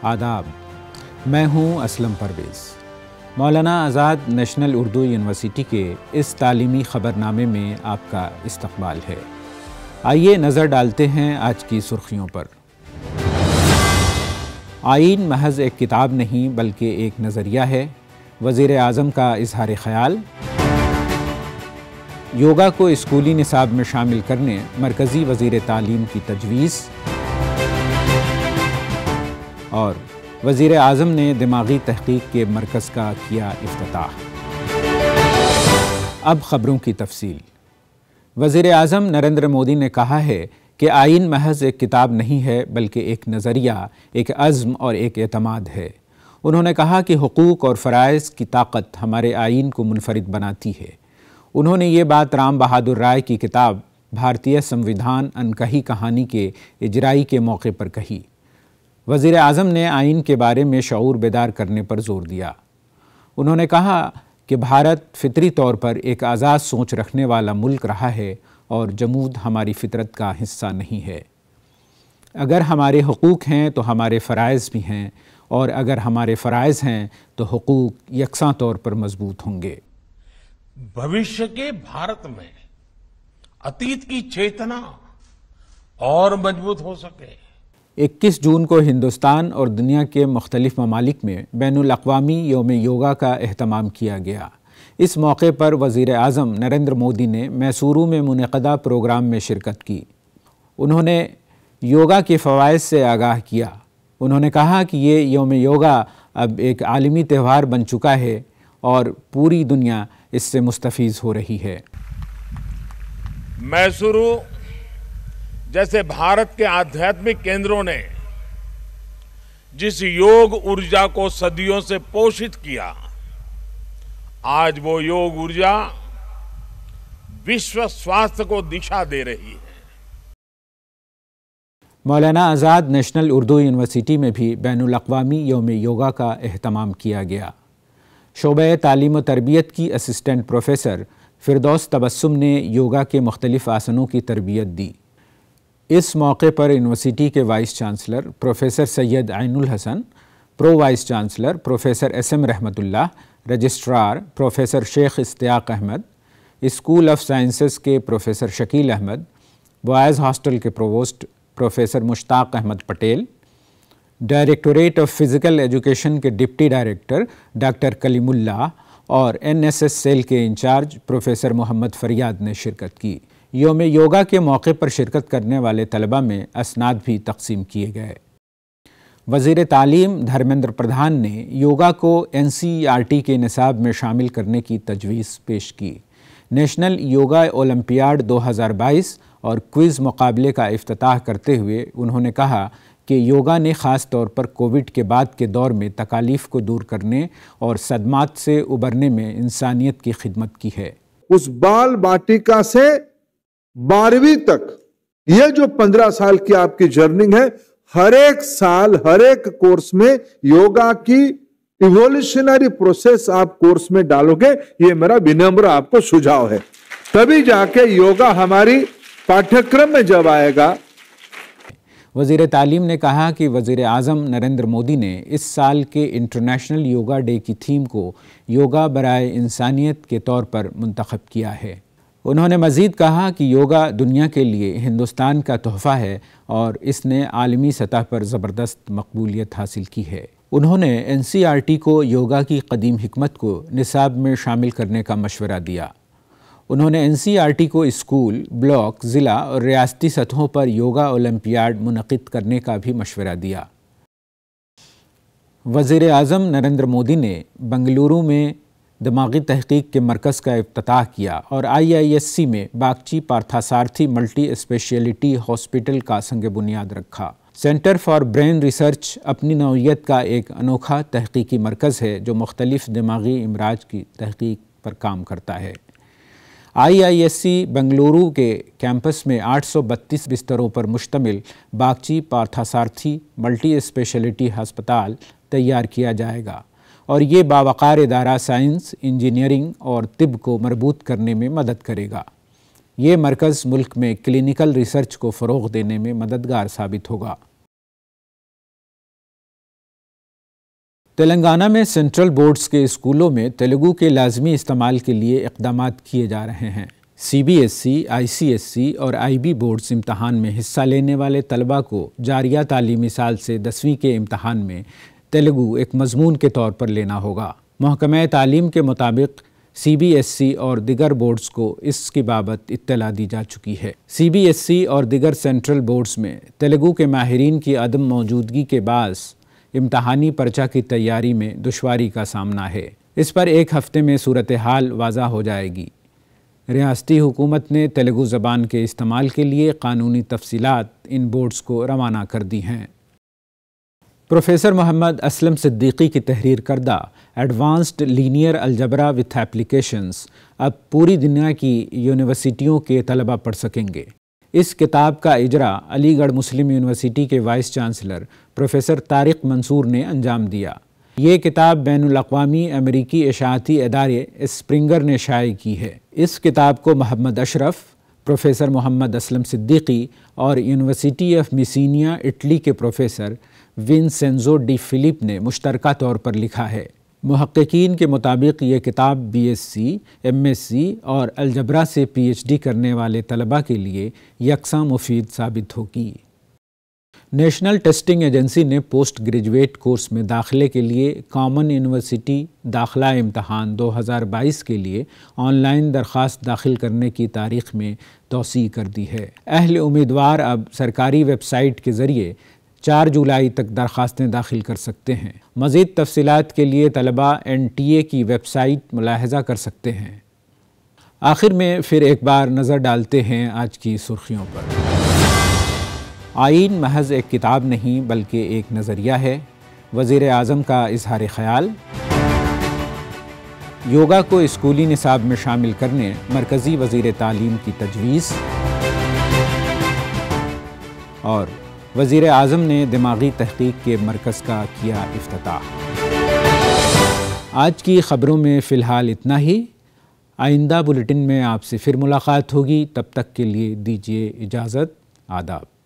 آداب، میں ہوں اسلم پرویز۔ مولانا آزاد نیشنل اردو یونیورسٹی کے اس تعلیمی خبرنامے میں آپ کا استقبال ہے۔ آئیے نظر ڈالتے ہیں آج کی سرخیوں پر۔ آئین محض ایک کتاب نہیں بلکہ ایک نظریہ ہے، وزیر اعظم کا اظہار خیال۔ یوگا کو اسکولی نصاب میں شامل کرنے مرکزی وزیر تعلیم کی تجویز، اور وزیر اعظم نے دماغی تحقیق کے مرکز کا کیا افتتاح۔ اب خبروں کی تفصیل۔ وزیر اعظم نریندر مودی نے کہا ہے کہ آئین محض ایک کتاب نہیں ہے بلکہ ایک نظریہ، ایک عزم اور ایک اعتماد ہے۔ انہوں نے کہا کہ حقوق اور فرائض کی طاقت ہمارے آئین کو منفرد بناتی ہے۔ انہوں نے یہ بات رام بہادر رائے کی کتاب بھارتیہ سمویدھان انکہی کہانی کے اجرائی کے موقع پر کہی۔ وزیر اعظم نے آئین کے بارے میں شعور بیدار کرنے پر زور دیا۔ انہوں نے کہا کہ بھارت فطری طور پر ایک آزاد سوچ رکھنے والا ملک رہا ہے اور جمود ہماری فطرت کا حصہ نہیں ہے۔ اگر ہمارے حقوق ہیں تو ہمارے فرائض بھی ہیں، اور اگر ہمارے فرائض ہیں تو حقوق یکساں طور پر مضبوط ہوں گے۔ بھوشیہ کے بھارت میں اتیت کی چیتنا اور مضبوط ہو سکے۔ 21 جون کو ہندوستان اور دنیا کے مختلف ممالک میں بین الاقوامی یوم یوگا کا اہتمام کیا گیا۔ اس موقع پر وزیر اعظم نریندر مودی نے میسورو میں منعقدہ پروگرام میں شرکت کی۔ انہوں نے یوگا کے فوائد سے آگاہ کیا۔ انہوں نے کہا کہ یہ یوم یوگا اب ایک عالمی تہوار بن چکا ہے اور پوری دنیا اس سے مستفیض ہو رہی ہے۔ میسورو جیسے بھارت کے آدھیاتمک کیندروں نے جس یوگ ارجا کو صدیوں سے پوشت کیا، آج وہ یوگ ارجا وشو سواستھ کو دشا دے رہی ہے۔ مولانا آزاد نیشنل اردو یونیورسٹی میں بھی بین الاقوامی یوم یوگا کا اہتمام کیا گیا۔ شعبہ تعلیم و تربیت کی اسسٹنٹ پروفیسر فردوس تبسم نے یوگا کے مختلف آسنوں کی تربیت دی۔ اس موقع پر یونیورسٹی کے vice chancellor professor Syed Ain ul Hasan, pro vice chancellor professor S M Rahmat Ullah, registrar professor Sheikh Ishtiaq Ahmad, school of sciences کے professor Shakeel Ahmad, boys hostel کے provost professor Mushtaq Ahmad Patel, directorate of physical education کے deputy director doctor Kaleem Ullah اور NSS سیل کے انچارج پروفیسر محمد فریاد نے شرکت کی۔ یوم یوگا کے موقع پر شرکت کرنے والے طلباء میں اسناد بھی تقسیم کیے گئے۔ وزیر تعلیم دھرمیندر پردھان نے یوگا کو NCERT کے نصاب میں شامل کرنے کی تجویز پیش کی۔ نیشنل یوگا اولمپیاڈ 2022 اور کوئز مقابلے کا افتتاح کرتے ہوئے انہوں نے کہا کہ یوگا نے خاص طور پر کووڈ کے بعد کے دور میں تکالیف کو دور کرنے اور صدمات سے ابھرنے میں انسانیت کی خدمت کی ہے۔ اس بال باٹیکا سے 12ویں تک یہ جو 15 سال کی آپ کی جرنی ہے، ہر ایک سال ہر ایک کورس میں یوگا کی ایوولوشنری پروسیس آپ کورس میں ڈالو گے، یہ میرا ونمر آپ کو سجھاؤ ہے۔ تبھی جا کے یوگا ہماری پاٹھیکرم میں جب آئے گا۔ وزیر تعلیم نے کہا کہ وزیر اعظم نریندر مودی نے اس سال کے انٹرنیشنل یوگا ڈے کی تھیم کو یوگا برائے انسانیت کے طور پر منتخب کیا ہے۔ انہوں نے مزید کہا کہ یوگا دنیا کے لیے ہندوستان کا تحفہ ہے اور اس نے عالمی سطح پر زبردست مقبولیت حاصل کی ہے۔ انہوں نے NCERT کو یوگا کی قدیم حکمت کو نصاب میں شامل کرنے کا مشورہ دیا۔ انہوں نے NCERT کو اسکول، بلاک، ضلع اور ریاستی سطحوں پر یوگا اولمپیاڈ منعقد کرنے کا بھی مشورہ دیا۔ وزیر اعظم نریندر مودی نے بنگلورو میں دماغی تحقیق کے مرکز کا افتتاح کیا اور IISc میں باگچی پارتھاسارتھی ملٹی اسپیشلٹی ہاسپٹل کا سنگ بنیاد رکھا۔ سینٹر فار برین ریسرچ اپنی نوعیت کا ایک انوکھا تحقیقی مرکز ہے جو مختلف دماغی امراض کی تحقیق پر کام کرتا ہے۔ IISc بنگلورو کے کیمپس میں 832 بستروں پر مشتمل باگچی پارتھاسارتھی ملٹی اسپیشلٹی ہسپتال تیار کیا جائے گا اور یہ باوقار ادارہ سائنس، انجینئرنگ اور طب کو مربوط کرنے میں مدد کرے گا۔ یہ مرکز ملک میں کلینیکل ریسرچ کو فروغ دینے میں مددگار ثابت ہوگا۔ تلنگانہ میں سینٹرل بورڈز کے اسکولوں میں تیلگو کے لازمی استعمال کے لیے اقدامات کیے جا رہے ہیں۔ سی بی ایس سی، آئی سی ایس سی اور آئی بی بورڈز امتحان میں حصہ لینے والے طلباء کو جاریہ تعلیمی سال سے 10ویں کے امتحان میں تیلگو ایک مضمون کے طور پر لینا ہوگا۔ محکمہ تعلیم کے مطابق سی بی ایس سی اور دیگر بورڈز کو اس کی بابت اطلاع دی جا چکی ہے۔ سی بی ایس سی اور دیگر سینٹرل بورڈز میں تیلگو کے ماہرین کی عدم موجودگی کے باعث امتحانی پرچہ کی تیاری میں دشواری کا سامنا ہے۔ اس پر ایک ہفتے میں صورتحال واضح ہو جائے گی۔ ریاستی حکومت نے تیلگو زبان کے استعمال کے لیے قانونی تفصیلات ان بورڈز کو روانہ کر دی ہیں۔ پروفیسر محمد اسلم صدیقی کی تحریر کردہ advanced linear algebra with applications اب پوری دنیا کی یونیورسٹیوں کے طلبہ پڑھ سکیں گے۔ اس کتاب کا اجرا علی گڑھ مسلم یونیورسٹی کے وائس چانسلر پروفیسر طارق منصور نے انجام دیا۔ یہ کتاب بین الاقوامی امریکی اشاعتی ادارے اسپرنگر نے شائع کی ہے۔ اس کتاب کو محمد اشرف، پروفیسر محمد اسلم صدیقی اور یونیورسٹی آف میسینیا اٹلی کے پروفیسر ونسینزو ڈی فلپ نے مشترکہ طور پر لکھا ہے۔ محققین کے مطابق یہ کتاب B S C, M S C اور الجبرا سے پی ایچ ڈی کرنے والے طلباء کے لیے یکساں مفید ثابت ہوگی۔ نیشنل ٹیسٹنگ ایجنسی نے پوسٹ گریجویٹ کورس میں داخلے کے لیے کامن یونیورسٹی داخلہ امتحان 2022 کے لیے آن لائن درخواست داخل کرنے کی تاریخ میں توسیع کر دی ہے۔ اہل امیدوار اب سرکاری ویب سائٹ کے ذریعے 4 جولائی تک درخواستیں داخل کر سکتے ہیں۔ مزید تفصیلات کے لیے طلباء NTA کی ویب سائٹ ملاحظہ کر سکتے ہیں۔ آخر میں پھر ایک بار نظر ڈالتے ہیں آج کی سرخیوں پر۔ آئین محض ایک کتاب نہیں بلکہ ایک نظریہ ہے، وزیر اعظم کا اظہار خیال۔ یوگا کو اسکولی نصاب میں شامل کرنے مرکزی وزیر تعلیم کی تجویز، اور وزیر اعظم نے دماغی تحقیق کے مرکز کا کیا افتتاح۔ آج کی خبروں میں فی الحال اتنا ہی۔ آئندہ بلیٹن میں آپ سے پھر ملاقات ہوگی، تب تک کے لیے دیجیے اجازت۔ آداب۔